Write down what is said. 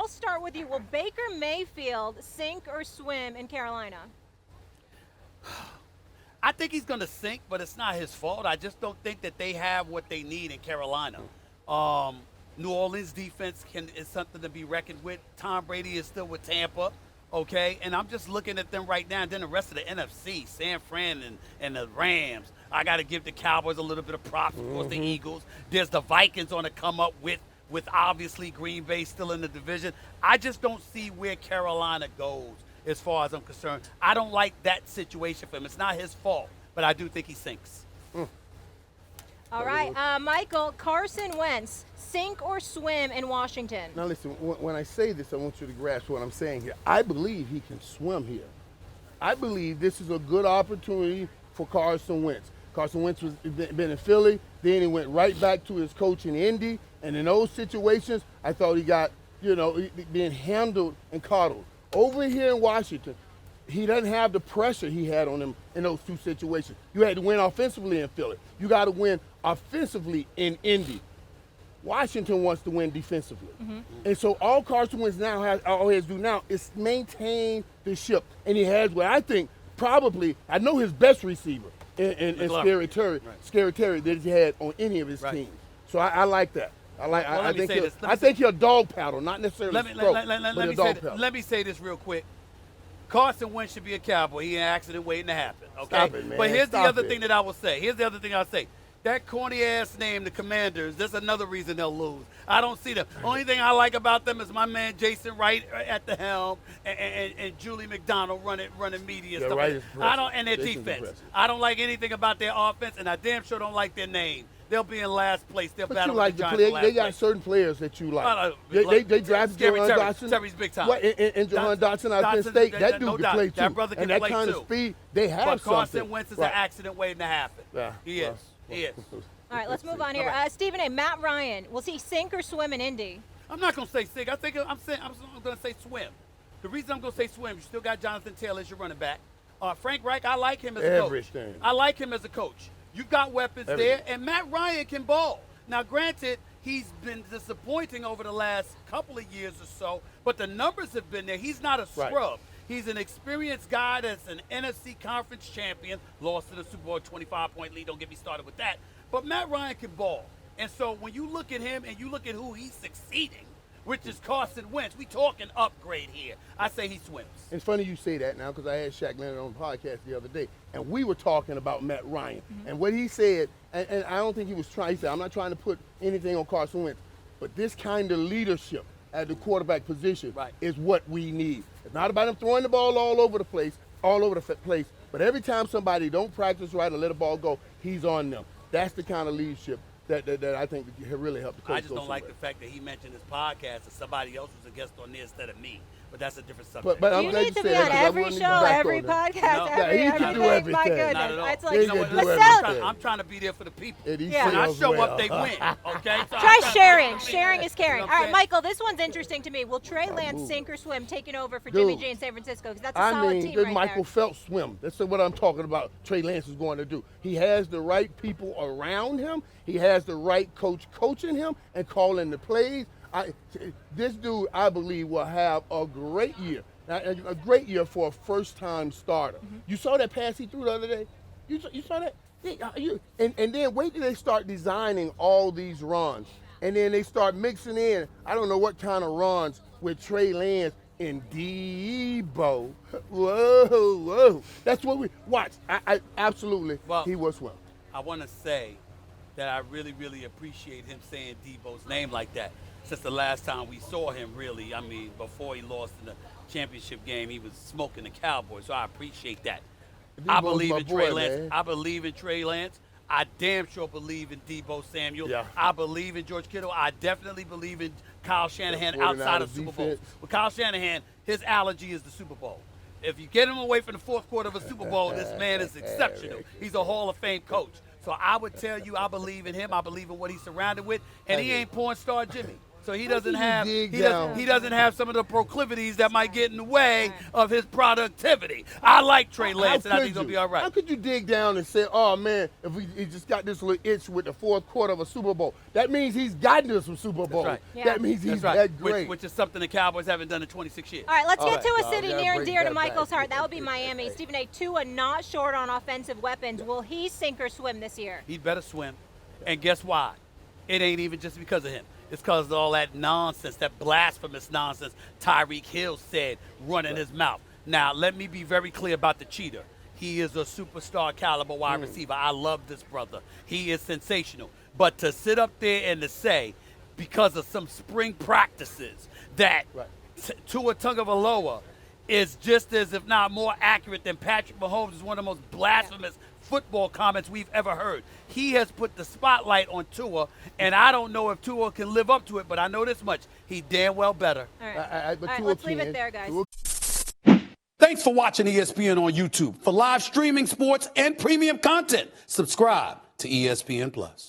I'll start with you. Will Baker Mayfield sink or swim in Carolina? I think he's going to sink, but it's not his fault. I just don't think that they have what they need in Carolina. New Orleans defense is something to be reckoned with. Tom Brady is still with Tampa, okay? And I'm just looking at them right now. And then the rest of the NFC, San Fran and the Rams. I got to give the Cowboys a little bit of props. Of course, the Eagles. There's the Vikings on the come up with obviously Green Bay still in the division. I just don't see where Carolina goes as far as I'm concerned. I don't like that situation for him. It's not his fault, but I do think he sinks. All right, Michael, Carson Wentz, sink or swim in Washington? Now listen, when I say this, I want you to grasp what I'm saying here. I believe he can swim here. I believe this is a good opportunity for Carson Wentz. Carson Wentz was been in Philly, then he went right back to his coach in Indy, and in those situations, I thought he got, being handled and coddled. Over here in Washington, he doesn't have the pressure he had on him in those two situations. You had to win offensively in Philly. You got to win offensively in Indy. Washington wants to win defensively. And so all Carson Wentz all he has to do now is maintain the ship. And he has what I think probably, I know his best receiver in Scary Terry that he had on any of his teams. So I like that. I think he'll dog paddle, not necessarily let me say this real quick. Carson Wentz should be a Cowboy. He an accident waiting to happen. Okay. Stop it, man. But here's the other Stop thing that I will say. That corny ass name, the Commanders, that's another reason they'll lose. I don't see them. Only thing I like about them is my man Jason Wright at the helm and Julie McDonald running media stuff. Wright is and their defense. I don't like anything about their offense, and I damn sure don't like their name. They'll be in last place. They'll battle you like the Giants. They got certain players that you like. They drafted Jahan Dotson. Terry's big time. And Jahan Dotson out of Penn State. That dude can play too. That brother can and play that kind too. of speed, they have but Carson something. Wentz is an accident waiting to happen. Yeah. He is. All right, let's move on here. Stephen A. Matt Ryan, will he sink or swim in Indy? I'm not going to say sink. I'm going to say swim. The reason I'm going to say swim, you still got Jonathan Taylor as your running back. Frank Reich, I like him as a coach. I like him as a coach. You've got weapons there, and Matt Ryan can ball. Now, granted, he's been disappointing over the last couple of years or so, but the numbers have been there. He's not a scrub. Right. He's an experienced guy that's an NFC conference champion, lost to the Super Bowl 25-point lead. Don't get me started with that. But Matt Ryan can ball. And so when you look at him and you look at who he's succeeding, which is Carson Wentz, we talking upgrade here. I say he swims. It's funny you say that now because I had Shaq Leonard on the podcast the other day, and we were talking about Matt Ryan. And what he said, and I don't think he was trying, he said, I'm not trying to put anything on Carson Wentz, but this kind of leadership at the quarterback position is what we need. It's not about him throwing the ball all over the place, but every time somebody don't practice right or let the ball go, he's on them. That's the kind of leadership that I think really helped the coach. I just don't like the fact that he mentioned his podcast and somebody else was a guest on there instead of me. But that's a different subject. But you need to be on every show, every podcast, everything. My goodness. Not at all. It's like, I'm trying to be there for the people. When I show up, they win. Okay? So try sharing. Sharing is caring. All right, Michael, this one's interesting to me. Will Trey Lance sink or swim taking over for Jimmy G in San Francisco? Because that's a solid team right Michael there. Phelps swim. That's what I'm talking about. Trey Lance is going to do. He has the right people around him. He has the right coach coaching him and calling the plays. This dude, I believe, will have a great year. A great year for a first-time starter. You saw that pass he threw the other day? You saw that? And then wait till they start designing all these runs. And then they start mixing in, I don't know what kind of runs with Trey Lance and Debo. Whoa. That's what we watch. I absolutely, he will swim. I want to say that I really, really appreciate him saying Debo's name like that. Since the last time we saw him, really, I mean, before he lost in the championship game, he was smoking the Cowboys, so I appreciate that. I believe in Trey Lance. Man. I believe in Trey Lance. I damn sure believe in Debo Samuel. Yeah. I believe in George Kittle. I definitely believe in Kyle Shanahan outside of Super Bowl. With Kyle Shanahan, his allergy is the Super Bowl. If you get him away from the fourth quarter of a Super Bowl, this man is exceptional. He's a Hall of Fame coach. So I would tell you I believe in him. I believe in what he's surrounded with. And he ain't porn star Jimmy. So he doesn't have dig he down? doesn't have some of the proclivities that might get in the way of his productivity. I like Trey Lance, and I think he's gonna be all right. How could you dig down and say, "Oh man, if he just got this little itch with the fourth quarter of a Super Bowl"? That means he's gotten to some Super Bowls. right. Yeah. That means he's That's right. that great. Which is something the Cowboys haven't done in 26 years. All right, let's get to a right. city Yeah, near and break dear to that Michael's back. heart. That would be Miami. Stephen A. Tua not short on offensive weapons. Will he sink or swim this year? He'd better swim. And guess why? It ain't even just because of him. It's because of all that nonsense, that blasphemous nonsense Tyreek Hill said running his mouth. Now, let me be very clear about the cheater. He is a superstar caliber wide receiver. I love this brother. He is sensational. But to sit up there and to say, because of some spring practices, that Tua Tagovailoa is just as, if not more accurate than Patrick Mahomes, is one of the most blasphemous football comments we've ever heard. He has put the spotlight on Tua, and I don't know if Tua can live up to it, but I know this much. He damn well better. All right, But all right, Tua let's leave can. it there, guys. Thanks for watching ESPN on YouTube. For live streaming sports and premium content, subscribe to ESPN Plus.